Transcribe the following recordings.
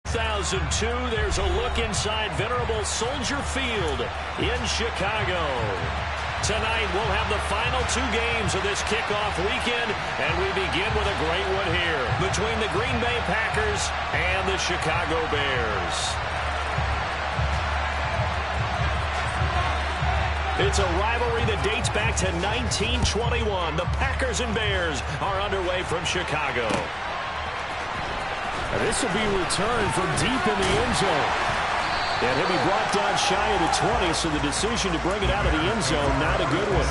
2002, there's a look inside venerable Soldier Field in Chicago. Tonight, we'll have the final two games of this kickoff weekend, and we begin with a great one here between the Green Bay Packers and the Chicago Bears. It's a rivalry that dates back to 1921. The Packers and Bears are underway from Chicago. This will be returned from deep in the end zone. And he'll be brought down shy of the 20, so the decision to bring it out of the end zone, not a good one.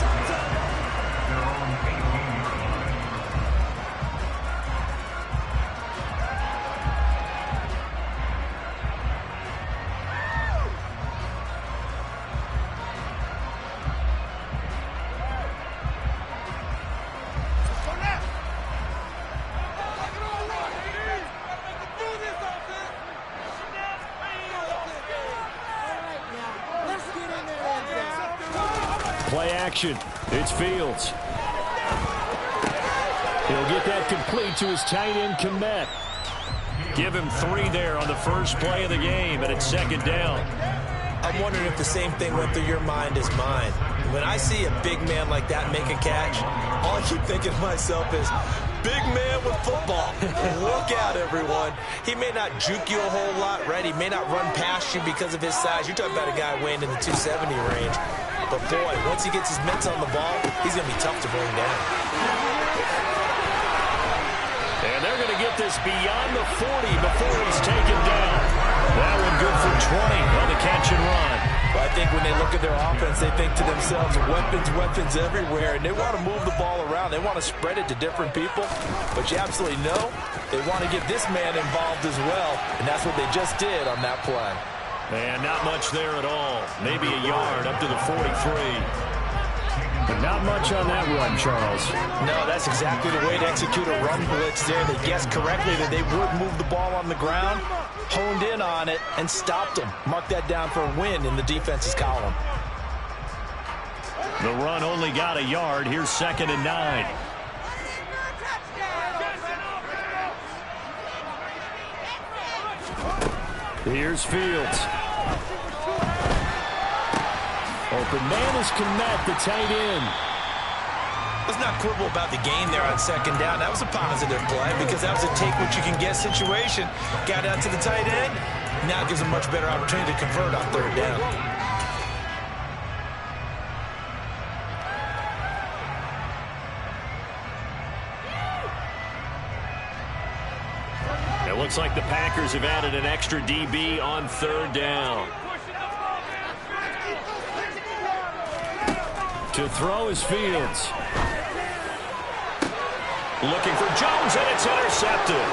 Play action. It's Fields. He'll get that complete to his tight end, Kmet. Give him 3 there on the first play of the game, and it's second down. I'm wondering if the same thing went through your mind as mine. When I see a big man like that make a catch, all I keep thinking to myself is, big man with football. Look out, everyone. He may not juke you a whole lot, right? He may not run past you because of his size. You're talking about a guy weighing in the 270 range. But, boy, once he gets his mitts on the ball, he's going to be tough to bring down. And they're going to get this beyond the 40 before he's taken down. That one good for 20 on the catch and run. Well, I think when they look at their offense, they think to themselves, weapons everywhere, and they want to move the ball around. They want to spread it to different people. But you absolutely know they want to get this man involved as well, and that's what they just did on that play. And not much there at all. Maybe a yard up to the 43. But not much on that run, Charles. No, that's exactly the way to execute a run blitz there. They guessed correctly that they would move the ball on the ground, honed in on it, and stopped them. Mark that down for a win in the defense's column. The run only got a yard. Here's 2nd and 9. Here's Fields. Open man is Kmet, the tight end. Let's not quibble about the gain there on 2nd down. That was a positive play because that was a take-what-you-can-get situation. Got out to the tight end. Now it gives a much better opportunity to convert on 3rd down. It looks like the Packers have added an extra DB on 3rd down. To throw is Fields. Looking for Jones, and it's intercepted.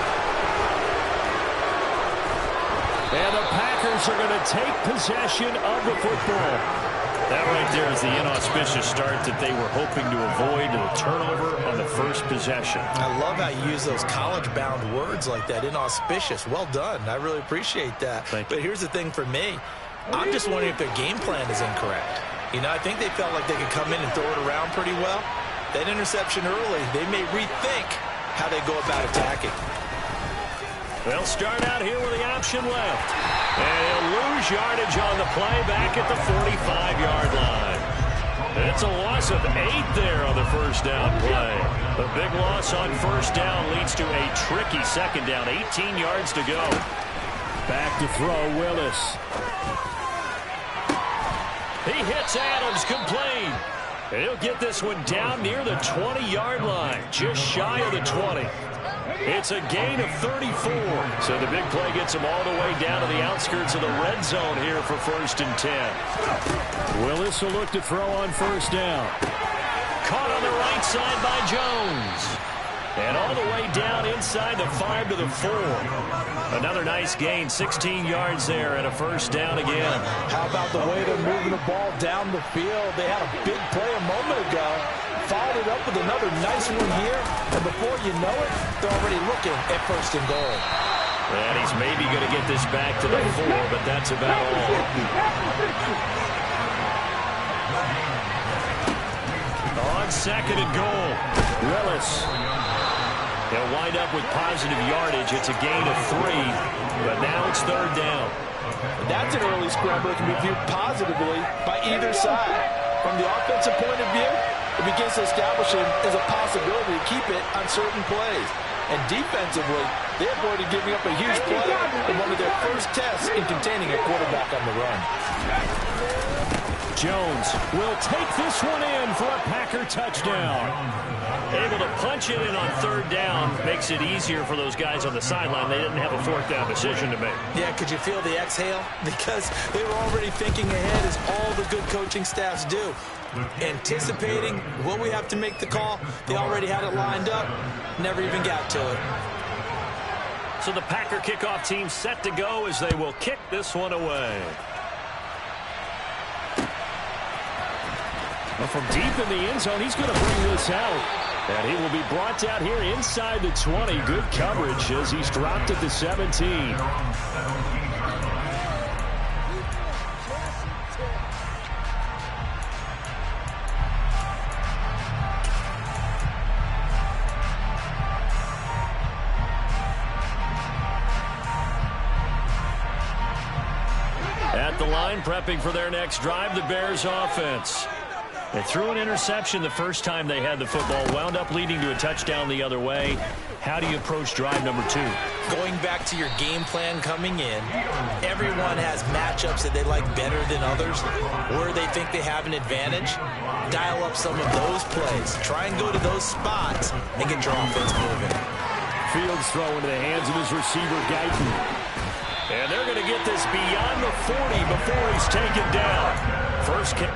And the Packers are going to take possession of the football. That right there is the inauspicious start that they were hoping to avoid, a turnover on the first possession. I love how you use those college-bound words like that, inauspicious. Well done. I really appreciate that. But here's the thing for me. I'm just wondering if their game plan is incorrect. You know, I think they felt like they could come in and throw it around pretty well. That interception early, they may rethink how they go about attacking. They'll start out here with the option left. And he'll lose yardage on the play back at the 45-yard line. It's a loss of 8 there on the first down play. The big loss on first down leads to a tricky 2nd down. 18 yards to go. Back to throw, Willis. He hits Adams, complete. He'll get this one down near the 20-yard line, just shy of the 20. It's a gain of 34. So the big play gets him all the way down to the outskirts of the red zone here for 1st and 10. Willis will look to throw on 1st down. Caught on the right side by Jones. And all the way down inside the 5 to the 4. Another nice gain, 16 yards there and a 1st down again. How about the way they're moving the ball down the field? They had a big play a moment ago. Followed it up with another nice one here. And before you know it, they're already looking at 1st and goal. And he's maybe going to get this back to the 4, but that's about all. On 2nd and goal, Willis. They'll wind up with positive yardage. It's a gain of 3, but now it's 3rd down. That's an early scramble that can be viewed positively by either side. From the offensive point of view, it begins to establish it as a possibility to keep it on certain plays. And defensively, they avoided giving up a huge play in one of their first tests in containing a quarterback on the run. Jones will take this one in for a Packer touchdown. Able to punch it in on 3rd down makes it easier for those guys on the sideline. They didn't have a 4th down decision to make. Yeah, could you feel the exhale? Because they were already thinking ahead, as all the good coaching staffs do. Anticipating what we have to make the call. They already had it lined up. Never even got to it. So the Packer kickoff team set to go as they will kick this one away. Well, from deep in the end zone, he's going to bring this out. And he will be brought down here inside the 20. Good coverage as he's dropped at the 17. At the line, prepping for their next drive, the Bears offense. They threw an interception the first time they had the football, wound up leading to a touchdown the other way. How do you approach drive number 2? Going back to your game plan coming in, everyone has matchups that they like better than others, where they think they have an advantage. Dial up some of those plays. Try and go to those spots and get your offense moving. Fields throw into the hands of his receiver, Guyton. And they're going to get this beyond the 40 before he's taken down. First kick.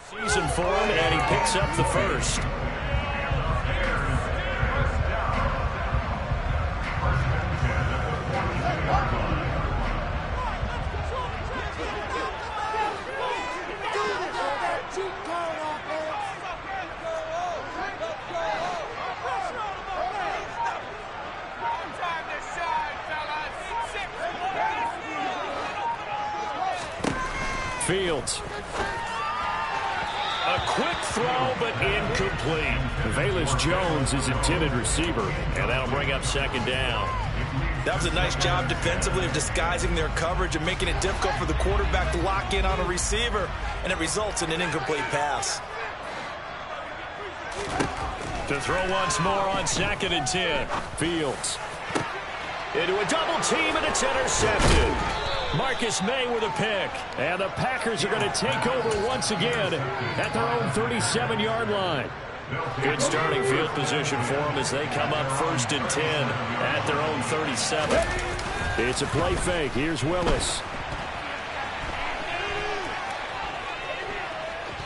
Season for him, and he picks up the first. Fields. A quick throw, but incomplete. Velus Jones is intended receiver. And that'll bring up 2nd down. That was a nice job defensively of disguising their coverage and making it difficult for the quarterback to lock in on a receiver, and it results in an incomplete pass. To throw once more on 2nd and 10. Fields. Into a double team, and it's intercepted. Marcus May with a pick. And the Packers are going to take over once again at their own 37-yard line. Good starting field position for them as they come up 1st and 10 at their own 37. It's a play fake. Here's Willis.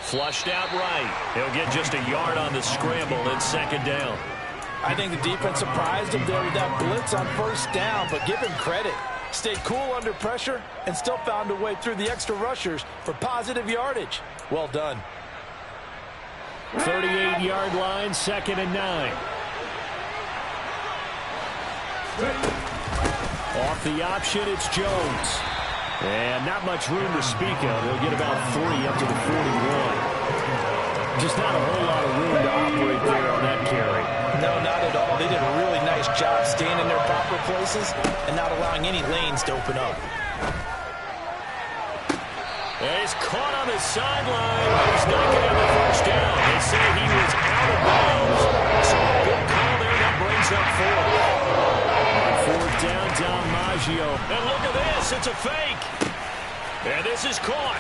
Flushed out right. He'll get just a yard on the scramble in 2nd down. I think the defense surprised him there with that blitz on 1st down, but give him credit. Stayed cool under pressure and still found a way through the extra rushers for positive yardage. Well done. 38-yard line, 2nd and 9. Off the option, it's Jones. And not much room to speak of. He'll get about 3 up to the 41. Just not a whole lot of room to operate there on that carry. No, not at all. They did a really nice job staying in their proper places and not allowing any lanes to open up. And he's caught on the sideline. He's not going to have the 1st down. They say he was out of bounds. So a good call there that brings up 4. 4th down, Dom Maggio. And look at this. It's a fake. And this is caught.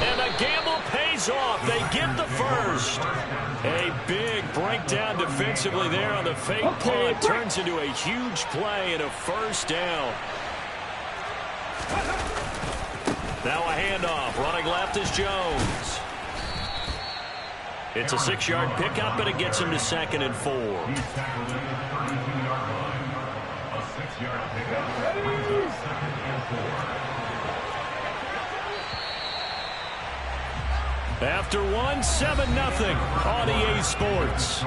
And the gamble pays off. They get the first. A big breakdown defensively there on the fake punt. Turns into a huge play and a 1st down. Now a handoff. Running left is Jones. It's a 6-yard pickup, and it gets him to 2nd and 4. After 1, 7-0 on EA Sports.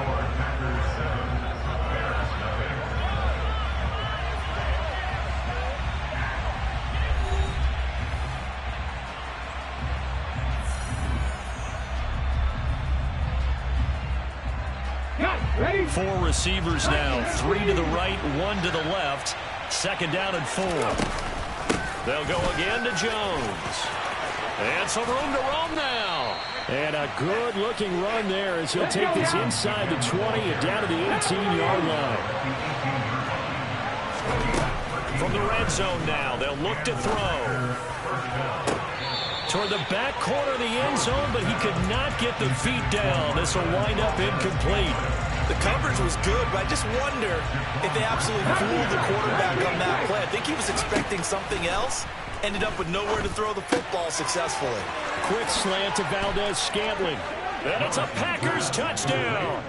Four receivers now, 3 to the right, 1 to the left. 2nd down and 4. They'll go again to Jones. And some room to roam now. And a good-looking run there as he'll take this inside the 20 and down to the 18-yard line. From the red zone now, they'll look to throw. Toward the back corner of the end zone, but he could not get the feet down. This will wind up incomplete. The coverage was good, but I just wonder if they absolutely fooled the quarterback on that play. I think he was expecting something else. Ended up with nowhere to throw the football successfully. Quick slant to Valdez-Scantling. And it's a Packers touchdown.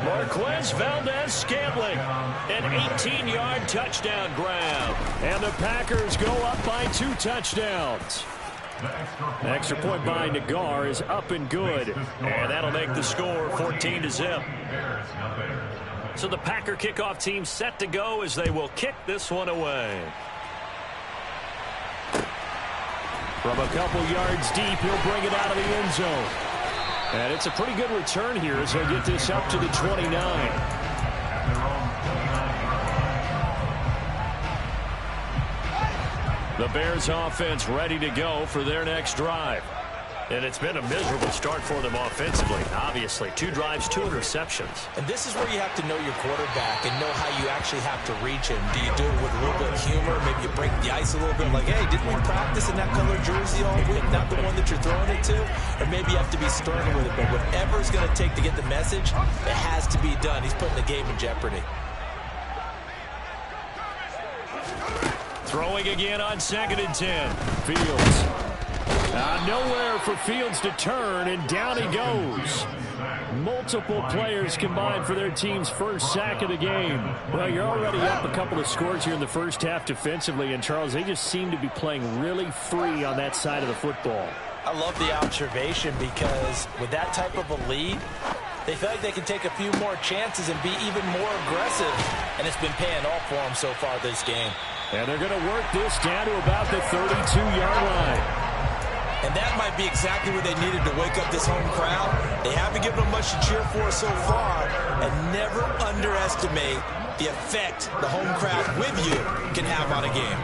Marquez Valdez-Scantling, an 18-yard touchdown grab. And the Packers go up by 2 touchdowns. Extra point by Nagar is up and good. And that'll make the score 14-0. So the Packer kickoff team set to go as they will kick this one away. From a couple yards deep, he'll bring it out of the end zone. And it's a pretty good return here as he'll get this up to the 29. The Bears offense ready to go for their next drive. And it's been a miserable start for them offensively. Obviously, 2 drives, 2 interceptions. And this is where you have to know your quarterback and know how you actually have to reach him. Do you do it with a little bit of humor? Maybe you break the ice a little bit like, hey, didn't we practice in that color jersey all week? Not the one that you're throwing it to? Or maybe you have to be stern with it. But whatever it's going to take to get the message, it has to be done. He's putting the game in jeopardy. Throwing again on 2nd and 10. Fields. Nowhere for Fields to turn, and down he goes. Multiple players combined for their team's first sack of the game. Well, you're already up a couple of scores here in the first half defensively, and Charles, they just seem to be playing really free on that side of the football. I love the observation because with that type of a lead, they feel like they can take a few more chances and be even more aggressive, and it's been paying off for them so far this game. And they're going to work this down to about the 32-yard line. And that might be exactly what they needed to wake up this home crowd. They haven't given them much to cheer for so far. And never underestimate the effect the home crowd with you can have on a game.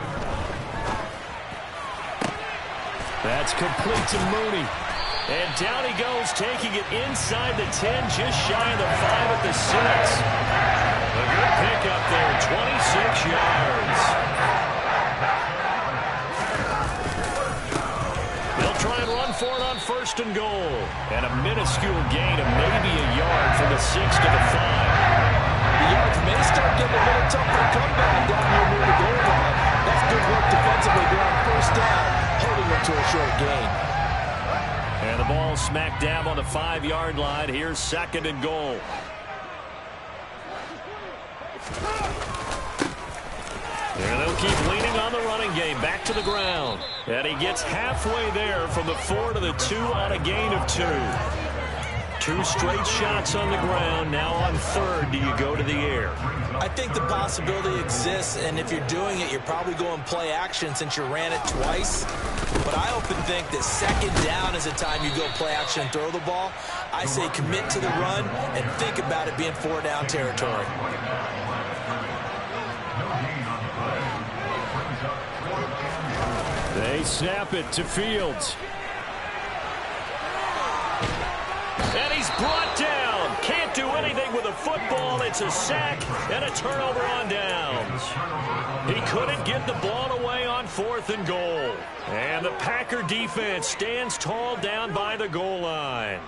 That's complete to Mooney. And down he goes, taking it inside the 10, just shy of the 5 at the 6. A good pickup there, 26 yards. Try and run for it on 1st and goal. And a minuscule gain of maybe a yard from the 6 to the 5. The yards may start getting a little tougher to come back down here near the goal line. That's good work defensively there on 1st down, holding them to a short gain. And the ball smack dab on the 5-yard line. Here's 2nd and goal. And they'll keep leaning on the running game. Back to the ground. And he gets halfway there from the 4 to the 2 on a gain of 2. 2 straight shots on the ground. Now on 3rd, do you go to the air? I think the possibility exists, and if you're doing it, you're probably going play action since you ran it twice. But I often think that 2nd down is the time you go play action and throw the ball. I say commit to the run and think about it being 4-down territory. They snap it to Fields. And he's brought down. Can't do anything with a football. It's a sack and a turnover on downs. He couldn't get the ball away on 4th and goal. And the Packer defense stands tall down by the goal line.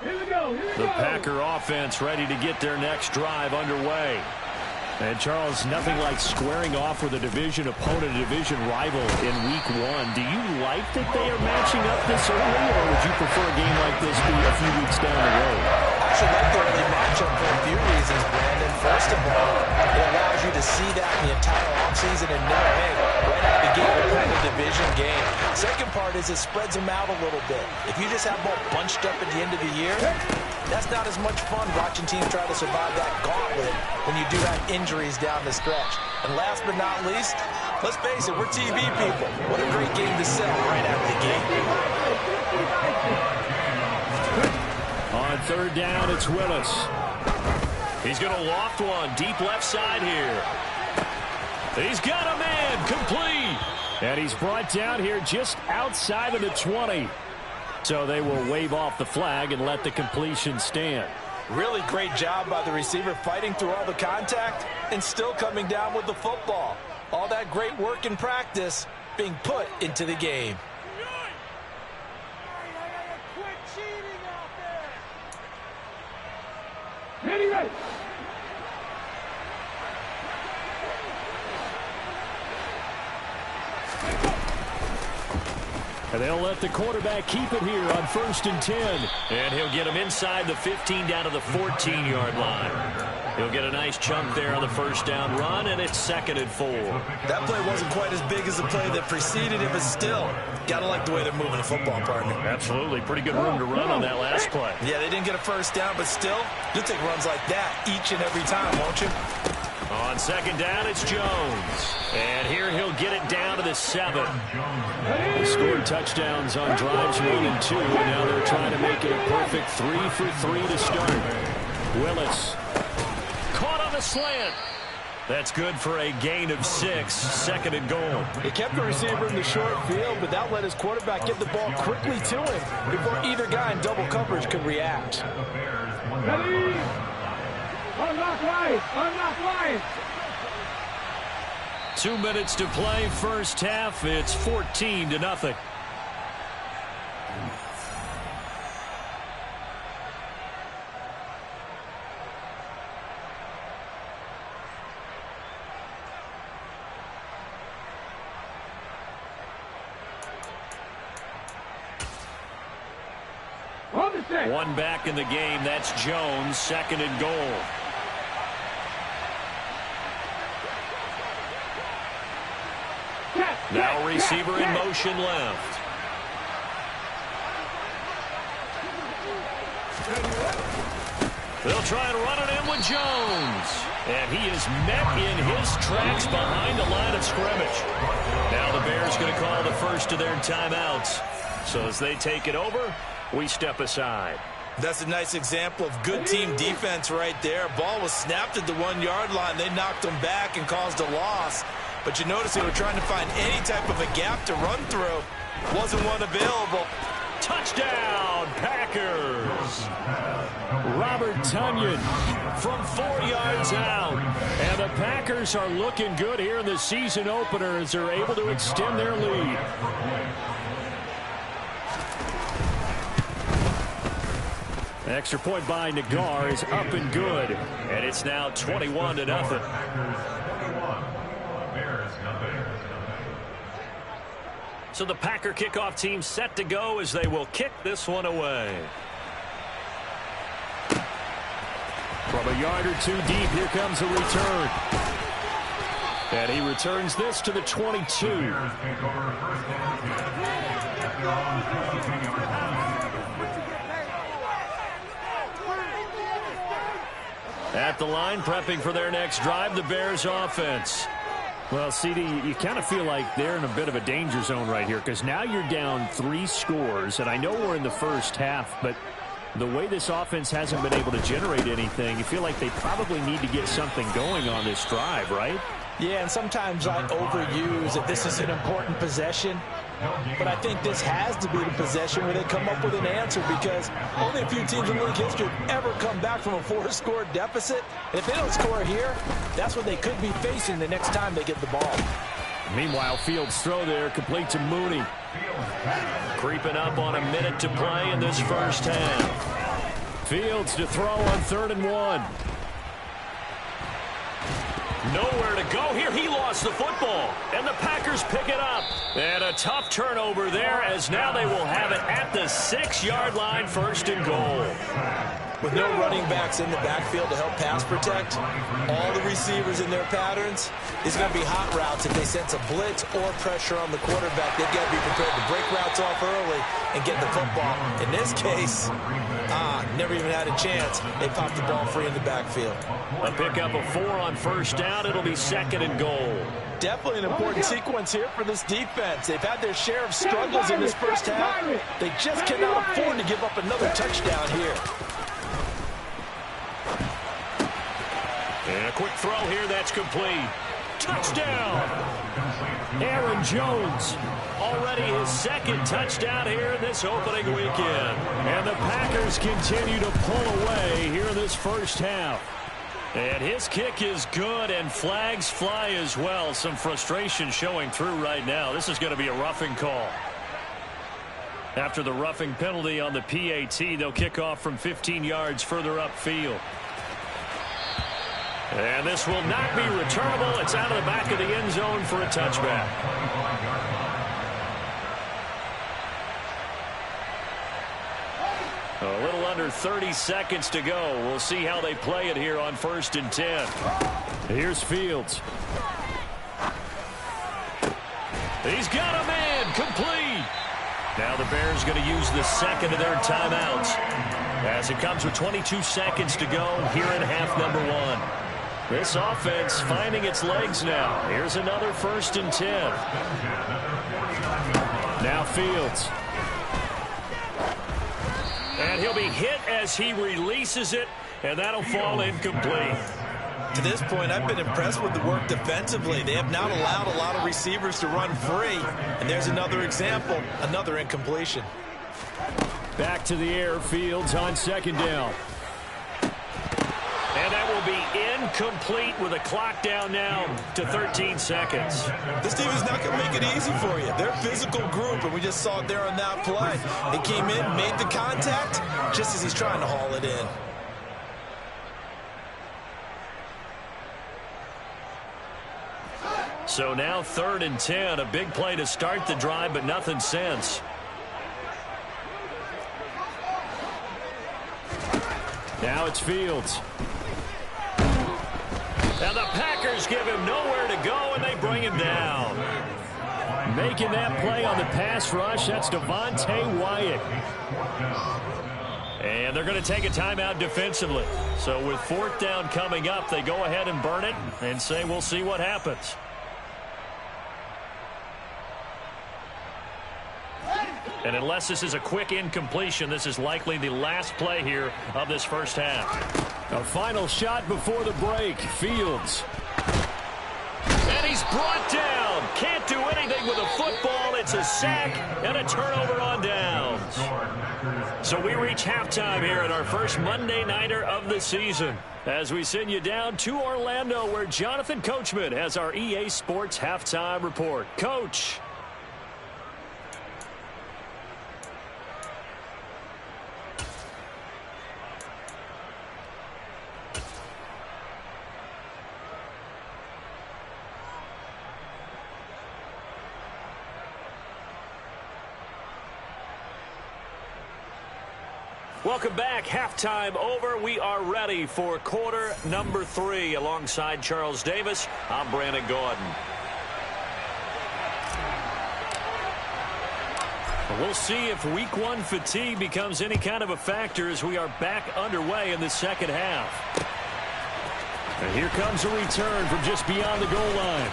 The Packer offense ready to get their next drive underway. And, Charles, nothing like squaring off with a division opponent, a division rival in Week 1. Do you like that they are matching up this early, or would you prefer a game like this be a few weeks down the road? I actually like the early matchup for a few reasons, Brandon. First of all, it allows you to see that in the entire offseason and know, hey, right out the gate, we're playing a division game. Second part is it spreads them out a little bit. If you just have them all bunched up at the end of the year, that's not as much fun watching teams try to survive that gauntlet when you do have injuries down the stretch. And last but not least, let's face it, we're TV people. What a great game to sell right out the gate. On third down, it's Willis. He's going to loft one deep left side here. He's got a man, complete. And he's brought down here just outside of the 20. So they will wave off the flag and let the completion stand. Really great job by the receiver fighting through all the contact and still coming down with the football. All that great work in practice being put into the game. And they'll let the quarterback keep it here on 1st and 10. And he'll get him inside the 15 down to the 14-yard line. He'll get a nice chunk there on the first down run, and it's 2nd and 4. That play wasn't quite as big as the play that preceded it, but still, gotta like the way they're moving the football, partner. Absolutely. Pretty good room to run on that last play. Yeah, they didn't get a first down, but still, you'll take runs like that each and every time, won't you? On 2nd down, it's Jones. And here he'll get it down to the 7. They scored touchdowns on drives 1 and 2, and now they're trying to make it a perfect 3 for 3 to start. Willis. Caught on the slant. That's good for a gain of 6, 2nd and goal. He kept the receiver in the short field, but that let his quarterback get the ball quickly to him before either guy in double coverage could react. Ready? Unlock right! Unlock right! 2 minutes to play, first half. It's 14-0. One back in the game. That's Jones, 2nd and goal. Now receiver in motion left. They'll try and run it in with Jones. And he is met in his tracks behind the line of scrimmage. Now the Bears going to call the first of their timeouts. So as they take it over, we step aside. That's a nice example of good team defense right there. Ball was snapped at the 1-yard line. They knocked him back and caused a loss. But you notice they were trying to find any type of a gap to run through. Wasn't one available. Touchdown, Packers. Robert Tonyan from 4 yards out. And the Packers are looking good here in the season opener as they're able to extend their lead. Extra point by Nagar is up and good. And it's now 21-0. So the Packer kickoff team set to go as they will kick this one away. From a yard or two deep, here comes a return. And he returns this to the 22. At the line, prepping for their next drive, the Bears offense. Well, CD, you kind of feel like they're in a bit of a danger zone right here because now you're down 3 scores, and I know we're in the first half, but the way this offense hasn't been able to generate anything, you feel like they probably need to get something going on this drive, right? Yeah, and sometimes I overuse that this is an important possession. But I think this has to be the possession where they come up with an answer because only a few teams in league history have ever come back from a 4-score deficit. And if they don't score here, that's what they could be facing the next time they get the ball. Meanwhile, Fields' throw there complete to Mooney. Creeping up on a minute to play in this first half. Fields to throw on 3rd and 1. Nowhere to go here. He lost the football. And the Packers pick it up. And a tough turnover there, as now they will have it at the 6-yard line, 1st and goal. With no running backs in the backfield to help pass protect, all the receivers in their patterns, it's going to be hot routes. If they sense a blitz or pressure on the quarterback, they've got to be prepared to break routes off early and get the football. In this case, never even had a chance. They popped the ball free in the backfield. A pickup of 4 on 1st down. It'll be 2nd and goal. Definitely an important sequence here for this defense. They've had their share of struggles in this first half. They just cannot afford to give up another touchdown here. And a quick throw here, that's complete. Touchdown! Aaron Jones, already his 2nd touchdown here this opening weekend. And the Packers continue to pull away here in this first half. And his kick is good, and flags fly as well. Some frustration showing through right now. This is going to be a roughing call. After the roughing penalty on the PAT, they'll kick off from 15 yards further upfield. And this will not be returnable. It's out of the back of the end zone for a touchback. A little under 30 seconds to go. We'll see how they play it here on 1st and 10. Here's Fields. He's got a man, complete. Now the Bears going to use the 2nd of their timeouts, as it comes with 22 seconds to go here in half number 1. This offense finding its legs now. Here's another 1st and 10. Now Fields. And he'll be hit as he releases it, and that'll fall incomplete. To this point, I've been impressed with the work defensively. They have not allowed a lot of receivers to run free. And there's another example, another incompletion. Back to the air, Fields on 2nd down. And that will be incomplete with a clock down now to 13 seconds. This team is not going to make it easy for you. They're a physical group, and we just saw it there on that play. They came in, made the contact, just as he's trying to haul it in. So now 3rd and 10, a big play to start the drive, but nothing since. Now it's Fields. And the Packers give him nowhere to go, and they bring him down. Making that play on the pass rush, that's Devontae Wyatt. And they're going to take a timeout defensively. So with 4th down coming up, they go ahead and burn it and say we'll see what happens. And unless this is a quick incompletion, this is likely the last play here of this first half. A final shot before the break. Fields. And he's brought down. Can't do anything with a football. It's a sack and a turnover on downs. So we reach halftime here at our first Monday Nighter of the season, as we send you down to Orlando, where Jonathan Coachman has our EA Sports Halftime Report. Coach. Welcome back. Halftime over. We are ready for quarter number 3. Alongside Charles Davis, I'm Brandon Gordon. We'll see if week 1 fatigue becomes any kind of a factor as we are back underway in the second half. And here comes a return from just beyond the goal line.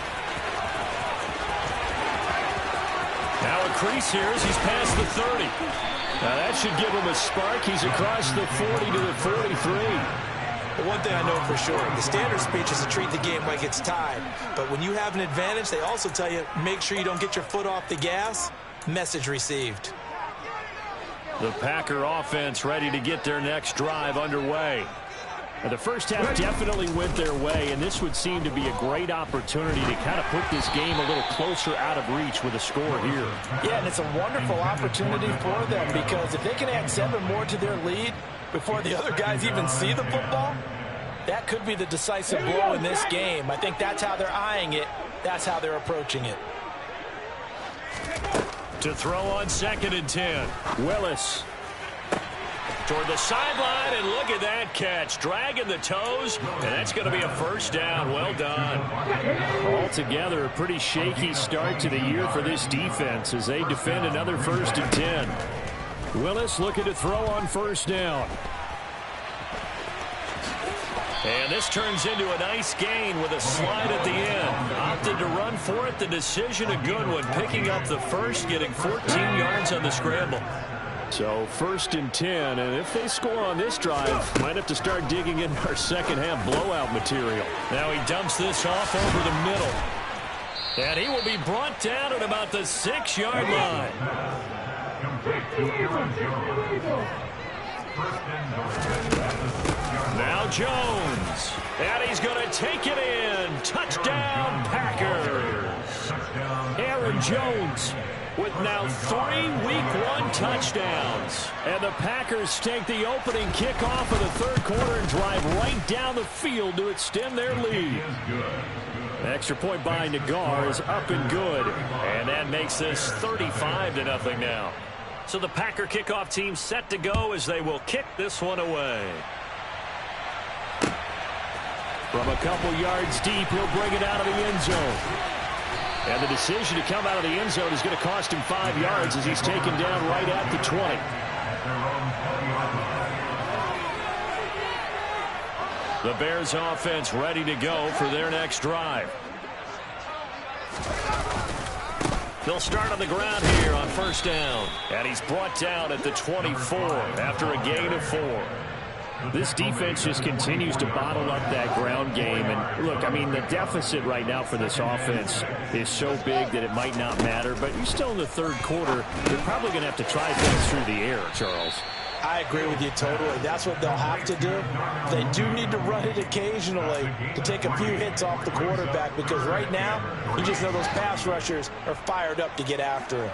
Now a crease here as he's past the 30. Now that should give him a spark. He's across the 40 to the 43. But one thing I know for sure, the standard speech is to treat the game like it's tied. But when you have an advantage, they also tell you, make sure you don't get your foot off the gas. Message received. The Packer offense ready to get their next drive underway. Now, the first half definitely went their way, and this would seem to be a great opportunity to kind of put this game a little closer out of reach with a score here. Yeah, and it's a wonderful opportunity for them, because if they can add 7 more to their lead before the other guys even see the football, That could be the decisive blow in this game. I think that's how they're eyeing it. That's how they're approaching it. To throw on 2nd and 10. Willis. Toward the sideline, and look at that catch. Dragging the toes, and that's going to be a first down. Well done. Altogether, a pretty shaky start to the year for this defense as they defend another 1st and 10. Willis looking to throw on 1st down. And this turns into a nice gain with a slide at the end. Opted to run for it. The decision a good one. Picking up the first, getting 14 yards on the scramble. So 1st and 10, and if they score on this drive, might have to start digging in our second half blowout material. Now he dumps this off over the middle. And he will be brought down at about the 6-yard line. Now Jones. And he's going to take it in. Touchdown, Packers. Aaron Jones with now 3 Week 1 touchdowns. And the Packers take the opening kickoff of the 3rd quarter and drive right down the field to extend their lead. Extra point by Nagar is up and good. And that makes this 35-0 now. So the Packer kickoff team set to go as they will kick this one away. From a couple yards deep, he'll bring it out of the end zone. And the decision to come out of the end zone is going to cost him 5 yards as he's taken down right at the 20. The Bears offense ready to go for their next drive. They'll start on the ground here on 1st down. And he's brought down at the 24 after a gain of 4. This defense just continues to bottle up that ground game. And look, I mean, the deficit right now for this offense is so big that it might not matter. But you're still in the 3rd quarter. They're probably going to have to try things through the air, Charles. I agree with you totally. That's what they'll have to do. They do need to run it occasionally to take a few hits off the quarterback, because right now, you just know those pass rushers are fired up to get after him.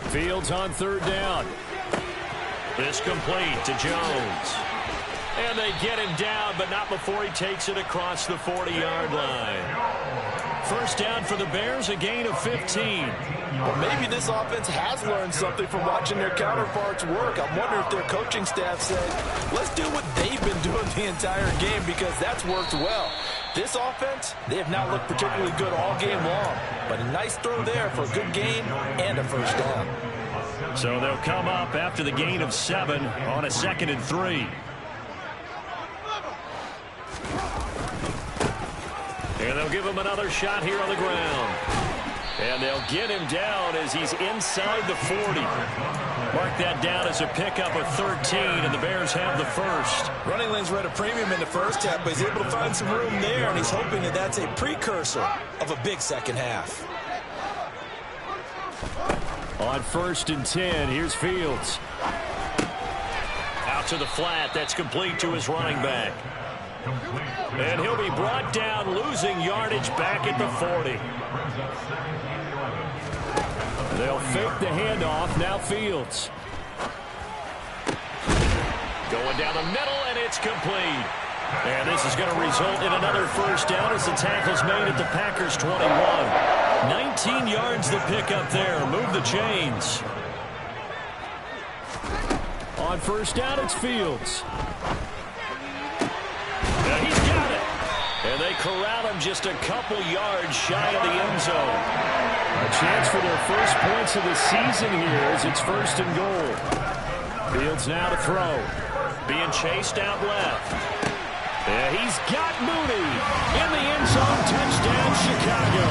Fields on 3rd down. This complete to Jones. And they get him down, but not before he takes it across the 40-yard line. 1st down for the Bears, a gain of 15. Well, maybe this offense has learned something from watching their counterparts work. I'm wondering if their coaching staff said, let's do what they've been doing the entire game, because that's worked well. This offense, they have not looked particularly good all game long, but a nice throw there for a good gain and a 1st down. So they'll come up after the gain of 7 on a 2nd and 3. And they'll give him another shot here on the ground. And they'll get him down as he's inside the 40. Mark that down as a pickup of 13, and the Bears have the 1st. Running lanes were at a premium in the 1st half, but he's able to find some room there, and he's hoping that that's a precursor of a big 2nd half. On 1st and 10, here's Fields. Out to the flat. That's complete to his running back. And he'll be brought down, losing yardage back at the 40. They'll fake the handoff. Now Fields. Going down the middle, and it's complete. And this is going to result in another 1st down as the tackle's made at the Packers' 21. 19 yards to pick up there. Move the chains. On 1st down, it's Fields. And he's got it. And they corral him just a couple yards shy of the end zone. A chance for their first points of the season here as it's 1st and goal. Fields now to throw. Being chased out left. Yeah, he's got Mooney in the end zone. Touchdown, Chicago.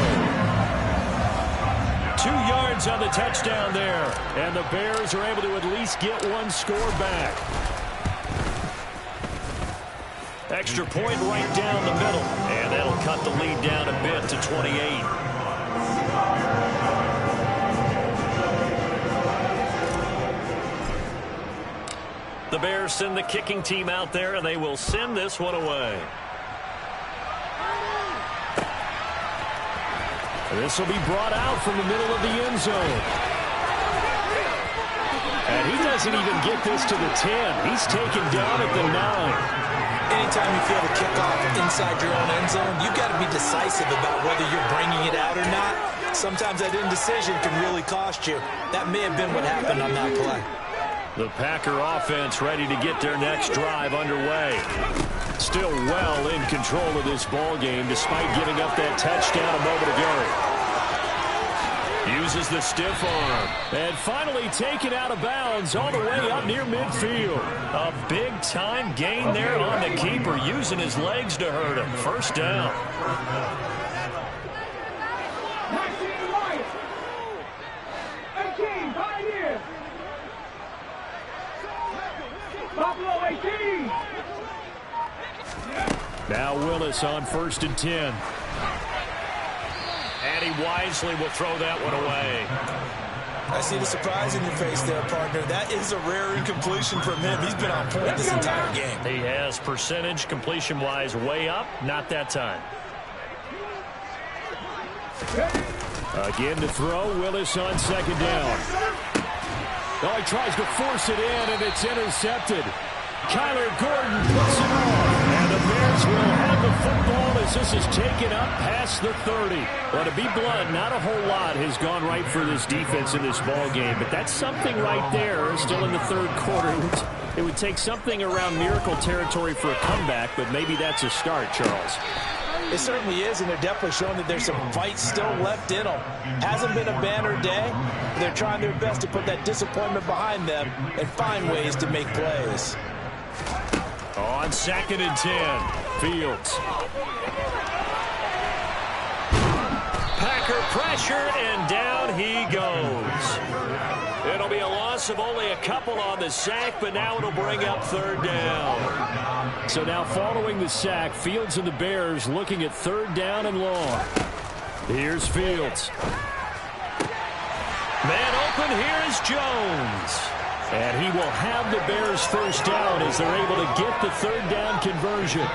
2 yards on the touchdown there. And the Bears are able to at least get one score back. Extra point right down the middle. And that'll cut the lead down a bit to 28. The Bears send the kicking team out there, and they will send this one away. This will be brought out from the middle of the end zone. And he doesn't even get this to the 10. He's taken down at the 9. Anytime you feel the kickoff inside your own end zone, you've got to be decisive about whether you're bringing it out or not. Sometimes that indecision can really cost you. That may have been what happened on that play. The Packer offense ready to get their next drive underway. Still well in control of this ball game despite giving up that touchdown a moment ago. Uses the stiff arm. And finally taken out of bounds all the way up near midfield. A big-time gain there on the keeper, using his legs to hurt him. First down. Buffalo 18. Now Willis on 1st and 10. And he wisely will throw that one away. I see the surprise in your face there, partner. That is a rare incompletion from him. He's been on point this entire game. He has percentage completion-wise way up. Not that time. Again to throw. Willis on 2nd down. Oh, he tries to force it in, and it's intercepted. Kyler Gordon puts it off. And the Bears will have the football as this is taken up past the 30. Well, to be blunt, not a whole lot has gone right for this defense in this ball game, but that's something right there still in the 3rd quarter. It would take something around miracle territory for a comeback, but maybe that's a start, Charles. It certainly is, and they're definitely showing that there's some fight still left in them. Hasn't been a banner day. They're trying their best to put that disappointment behind them and find ways to make plays. On 2nd and 10, Fields. Packer pressure, and down he goes. It'll be a loss of only a couple on the sack, but now it'll bring up 3rd down. So now following the sack, Fields and the Bears looking at 3rd down and long. Here's Fields. Man open, here is Jones. And he will have the Bears 1st down as they're able to get the 3rd down conversion.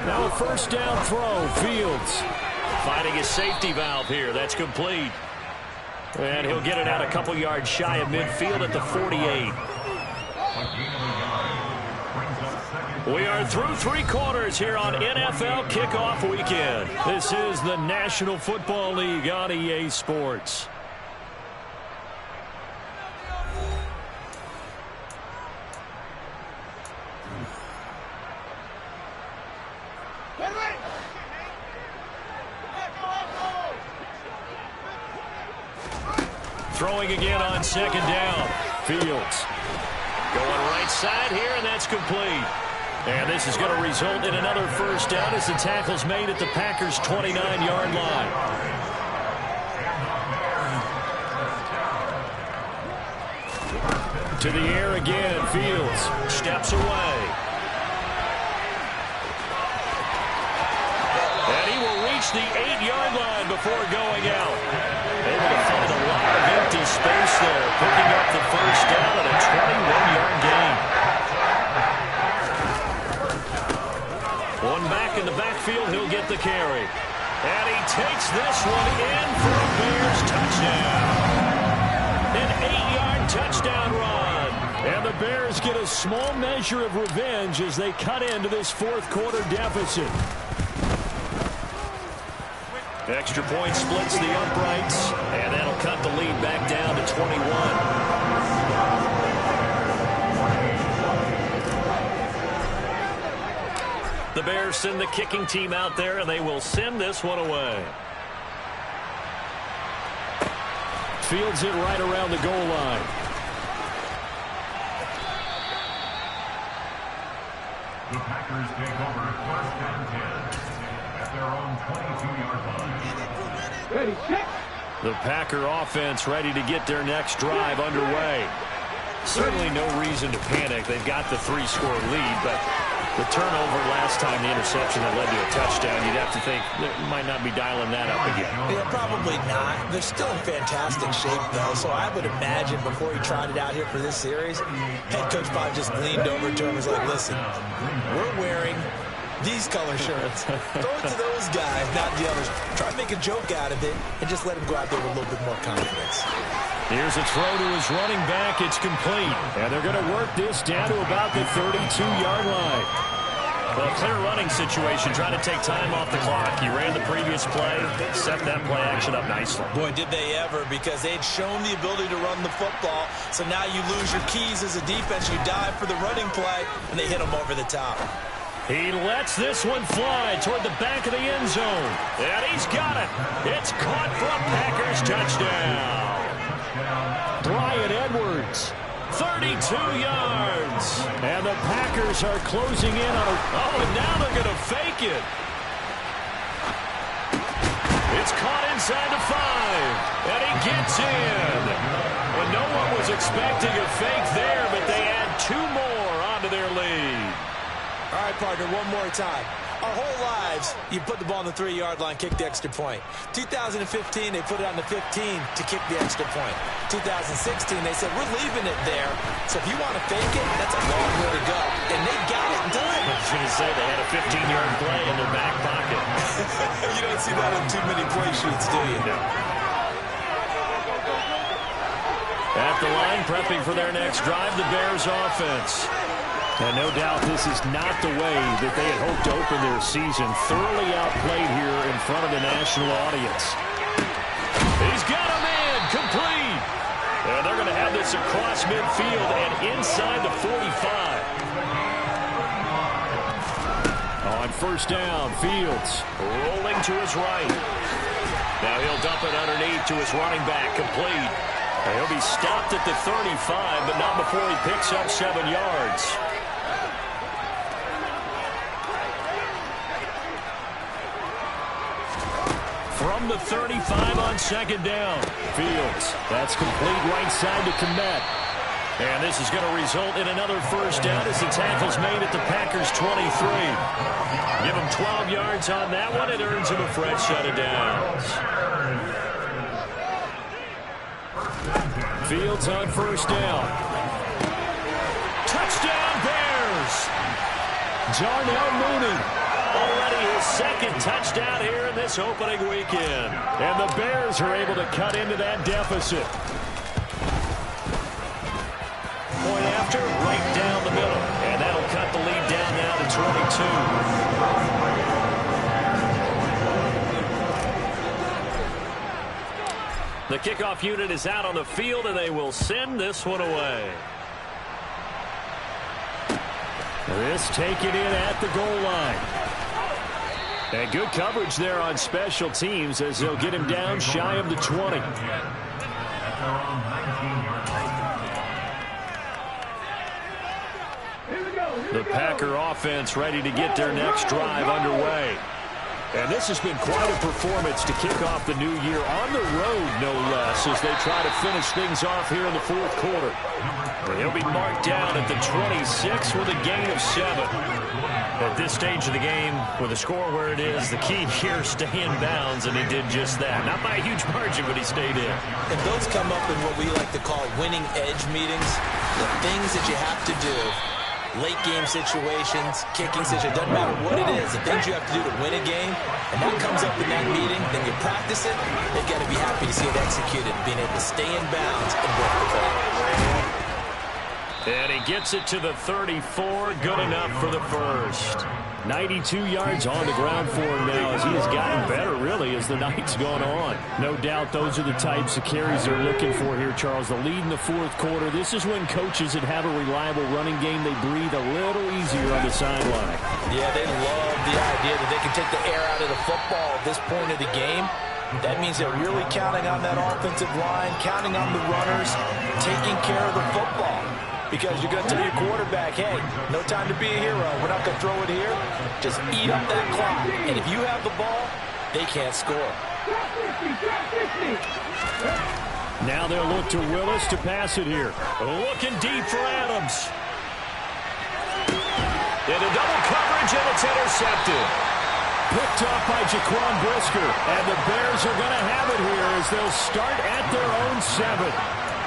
Now a 1st down throw, Fields. Finding his safety valve here. That's complete. And he'll get it out a couple yards shy of midfield at the 48. We are through 3 quarters here on NFL Kickoff Weekend. This is the National Football League on EA Sports. Throwing again on 2nd down. Fields. Going right side here, and that's complete. And this is going to result in another 1st down as the tackle's made at the Packers' 29-yard line. To the air again, Fields steps away. And he will reach the 8-yard line before going out. Able to find a lot of empty space there, picking up the 1st down at a 21-yard gain. One back in the backfield, he'll get the carry. And he takes this one in for a Bears touchdown. An 8-yard touchdown run. And the Bears get a small measure of revenge as they cut into this 4th quarter deficit. Extra point splits the uprights, and that'll cut the lead back down to 21. The Bears send the kicking team out there, and they will send this one away. Fields it right around the goal line. The Packers take over 1st and 10 at their own 22-yard line. Ready, check. The Packer offense ready to get their next drive underway. Certainly no reason to panic. They've got the 3-score lead, but the turnover last time, the interception that led to a touchdown, you'd have to think they might not be dialing that up again. Yeah, probably not. They're still in fantastic shape, though, so I would imagine before he tried it out here for this series, head coach probably just leaned over to him and was like, listen, we're wearing These color shirts. Throw it to those guys, not the others. Try to make a joke out of it and just let him go out there with a little bit more confidence. Here's a throw to his running back. It's complete. And they're going to work this down to about the 32-yard line. Well, clear running situation, trying to take time off the clock. He ran the previous play, set that play action up nicely. Boy, did they ever, because they'd shown the ability to run the football. So now you lose your keys as a defense. You dive for the running play, and they hit him over the top. He lets this one fly toward the back of the end zone. And he's got it. It's caught for a Packers touchdown. Bryan Edwards. 32 yards. And the Packers are closing in on a... Oh, and now they're going to fake it. It's caught inside the 5. And he gets in. Well, no one was expecting a fake there, but they add 2 more onto their lead. All right, partner, one more time. Our whole lives, you put the ball on the 3-yard line, kick the extra point. 2015, they put it on the 15 to kick the extra point. 2016, they said, we're leaving it there. So if you want to fake it, that's a long way to go. And they got it done. I was going to say they had a 15-yard play in their back pocket. You don't see that in too many play sheets, do you? No. At the line, prepping for their next drive, the Bears offense. And no doubt this is not the way that they had hoped to open their season. Thoroughly outplayed here in front of the national audience. He's got him in, complete. And they're going to have this across midfield and inside the 45. On first down, Fields. Rolling to his right. Now he'll dump it underneath to his running back, complete. And he'll be stopped at the 35, but not before he picks up 7 yards. From the 35 on second down. Fields. That's complete right side to Kmet. And this is going to result in another first down as the tackle's made at the Packers' 23. Give him 12 yards on that one. It earns him a fresh set of downs. Fields on first down. Touchdown, Bears! Darnell Mooney. Already his second touchdown here in this opening weekend. And the Bears are able to cut into that deficit. Point after, right down the middle. And that'll cut the lead down now to 22. The kickoff unit is out on the field, and they will send this one away. This taken in at the goal line. And good coverage there on special teams as they'll get him down shy of the 20. The Packer offense ready to get their next drive underway. And this has been quite a performance to kick off the new year on the road, no less, as they try to finish things off here in the fourth quarter. He'll be marked down at the 26 with a gain of 7. At this stage of the game, with the score where it is, the key here, stay in bounds, and he did just that. Not by a huge margin, but he stayed in. And those come up in what we like to call winning edge meetings. The things that you have to do, late game situations, kicking situations, doesn't matter what it is, the things you have to do to win a game, and that comes up in that meeting, then you practice it, they've got to be happy to see it executed, being able to stay in bounds and work the clock. And he gets it to the 34, good enough for the first. 92 yards on the ground for him now as he has gotten better, really, as the night's gone on. No doubt those are the types of carries they're looking for here, Charles. The lead in the fourth quarter. This is when coaches that have a reliable running game, they breathe a little easier on the sideline. Yeah, they love the idea that they can take the air out of the football at this point of the game. That means they're really counting on that offensive line, counting on the runners, taking care of the football. Because you're going to tell your quarterback, hey, no time to be a hero. We're not going to throw it here. Just eat up that clock. And if you have the ball, they can't score. Now they'll look to Willis to pass it here. Looking deep for Adams. And a double coverage, and it's intercepted. Picked up by Jaquan Brisker. And the Bears are going to have it here as they'll start at their own 7.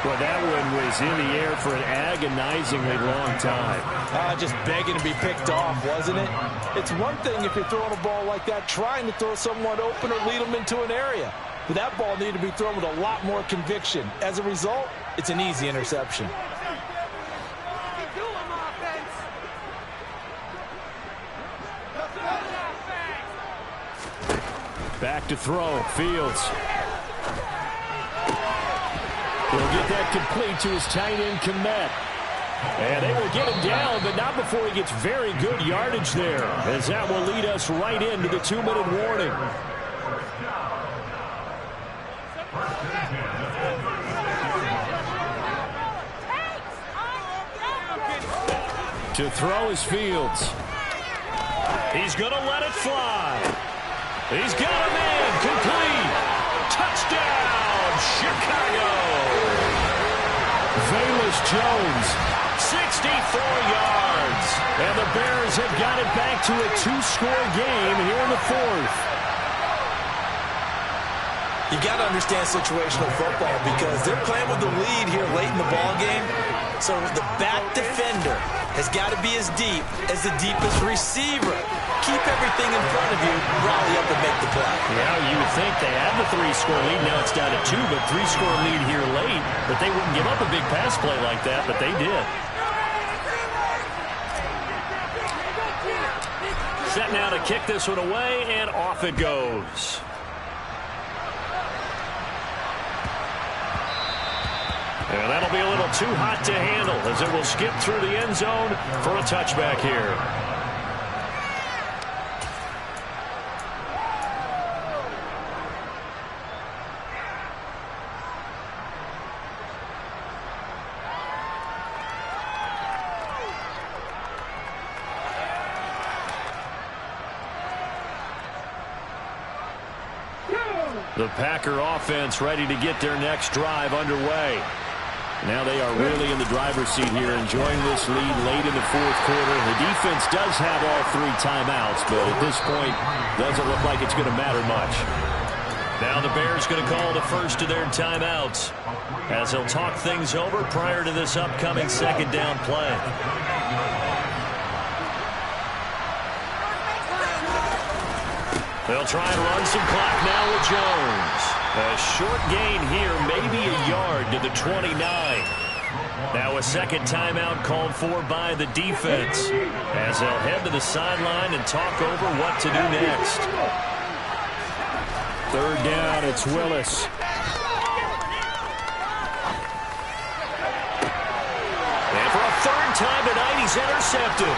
Well, that one was in the air for an agonizingly long time. Just begging to be picked off, wasn't it? It's one thing if you're throwing a ball like that, trying to throw someone open or lead them into an area. But that ball needed to be thrown with a lot more conviction. As a result, it's an easy interception. Back to throw, Fields. He'll get that complete to his tight end, Kmet. And they will get him down, but not before he gets very good yardage there, as that will lead us right into the 2-minute warning. To throw is Fields. He's going to let it fly. He's got a man, complete. Touchdown, Chicago. Velus Jones, 64 yards. and the Bears have got it back to a 2-score game here in the fourth. You got to understand situational football because they're playing with the lead here late in the ball game. So the back defender has got to be as deep as the deepest receiver. Keep everything in front of you, rally up and make the play. Yeah, you would think they had the 3-score lead. Now it's down to 2, but 3-score lead here late. But they wouldn't give up a big pass play like that, but they did. Set now to kick this one away, and off it goes. And that'll be a little too hot to handle as it will skip through the end zone for a touchback here. The Packer offense ready to get their next drive underway. Now they are really in the driver's seat here, enjoying this lead late in the fourth quarter. The defense does have all 3 timeouts, but at this point, doesn't look like it's going to matter much. Now the Bears going to call the first of their timeouts as they'll talk things over prior to this upcoming second down play. They'll try and run some clock now with Jones. A short gain here, maybe a yard to the 29. Now a second timeout called for by the defense as they'll head to the sideline and talk over what to do next. Third down, it's Willis. And for a third time tonight, he's intercepted.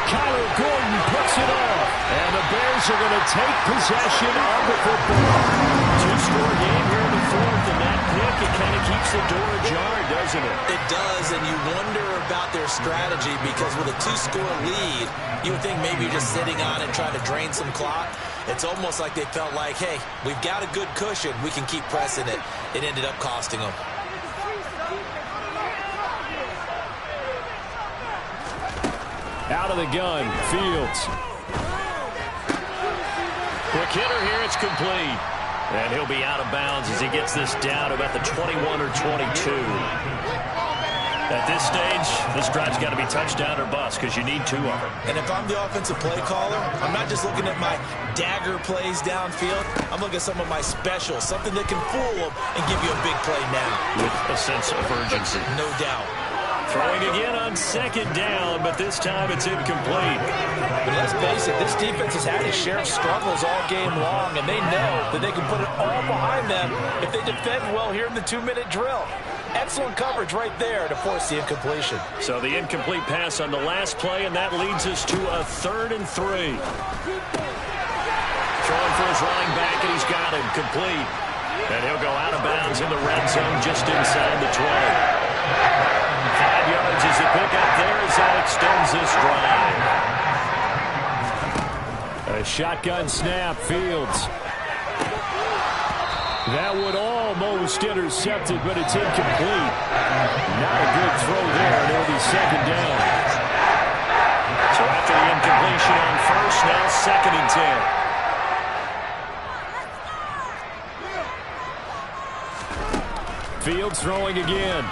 Kyler Gordon picks it off, and the Bears are going to take possession of the football. 2-score game here in the fourth, and that pick, it kind of keeps the door ajar, doesn't it? It does, and you wonder about their strategy because with a 2-score lead, you would think maybe you're just sitting on it trying to drain some clock. It's almost like they felt like, hey, we've got a good cushion. We can keep pressing it. It ended up costing them. Out of the gun, Fields. Quick hitter here, it's complete. And he'll be out of bounds as he gets this down about the 21 or 22. At this stage, this drive's got to be touchdown or bust because you need 2 of them. And if I'm the offensive play caller, I'm not just looking at my dagger plays downfield. I'm looking at some of my specials, something that can fool them and give you a big play now. With a sense of urgency. No doubt. Throwing again on second down, but this time it's incomplete. But let's face it, this defense has had its share of struggles all game long, and they know that they can put it all behind them if they defend well here in the 2-minute drill. Excellent coverage right there to force the incompletion. So the incomplete pass on the last play, and that leads us to a 3rd and 3. Throwing for his running back, and he's got him complete. And he'll go out of bounds in the red zone just inside the 20. 5 yards is the pick up there as that extends this drive. A shotgun snap, Fields. That would almost intercepted, but it's incomplete. Not a good throw there, and it'll be second down. So after the incompletion on first, now 2nd and 10. Fields throwing again.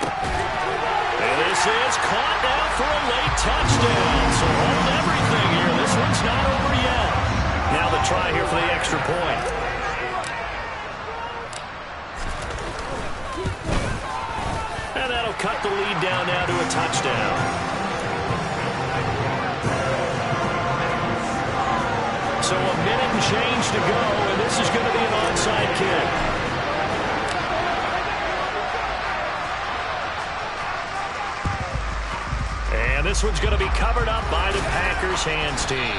And this is caught now for a late touchdown. So hold everything here. This one's not over yet. Now the try here for the extra point. And that'll cut the lead down now to a touchdown. So a minute and change to go, and this is going to be an onside kick. And this one's going to be covered up by the Packers hands team.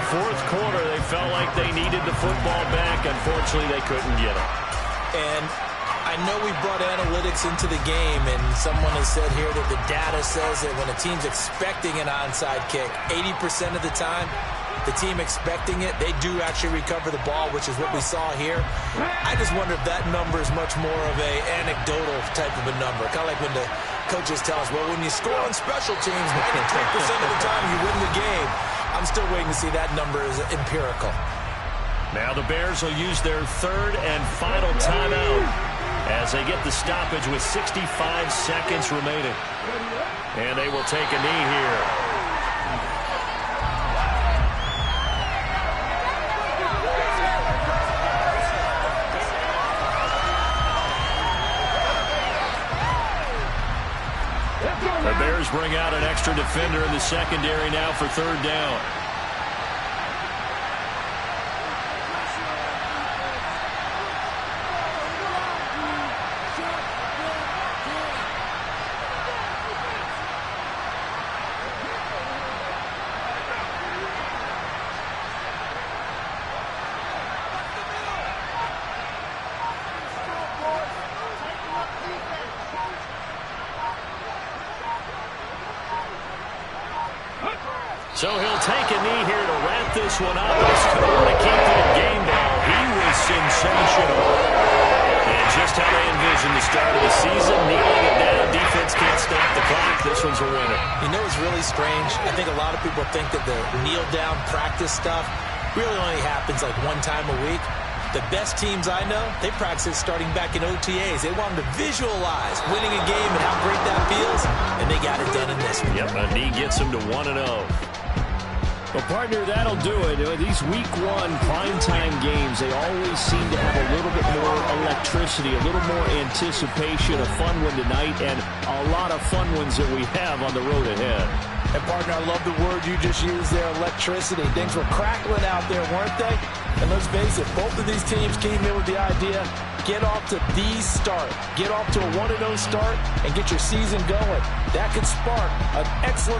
Fourth quarter, they felt like they needed the football back. Unfortunately, they couldn't get it. And I know we brought analytics into the game, and someone has said here that the data says that when a team's expecting an onside kick, 80% of the time, the team expecting it, they do actually recover the ball, which is what we saw here. I just wonder if that number is much more of a anecdotal type of a number. Kind of like when the coaches tell us, well, when you score on special teams, 93% of the time you win the game. I'm still waiting to see that number is empirical. Now the Bears will use their third and final timeout as they get the stoppage with 65 seconds remaining. And they will take a knee here. The Bears bring out an extra defender in the secondary now for third down. So he'll take a knee here to wrap this one up. He's going to keep that game ball. He was sensational. And just how they envisioned the start of the season, kneeling it down. Defense can't stop the clock. This one's a winner. You know what's really strange? I think a lot of people think that the kneel-down practice stuff really only happens like one time a week. The best teams I know, they practice it starting back in OTAs. They want them to visualize winning a game and how great that feels, and they got it done in this one. Yep, a knee gets them to 1-0. Well, partner, that'll do it. These week one primetime games, they always seem to have a little bit more electricity, a little more anticipation, a fun one tonight, and a lot of fun ones that we have on the road ahead. And, partner, I love the word you just used there, electricity. Things were crackling out there, weren't they? And let's face it, both of these teams came in with the idea, get off to the start. Get off to a 1-0 start and get your season going. That could spark an excellent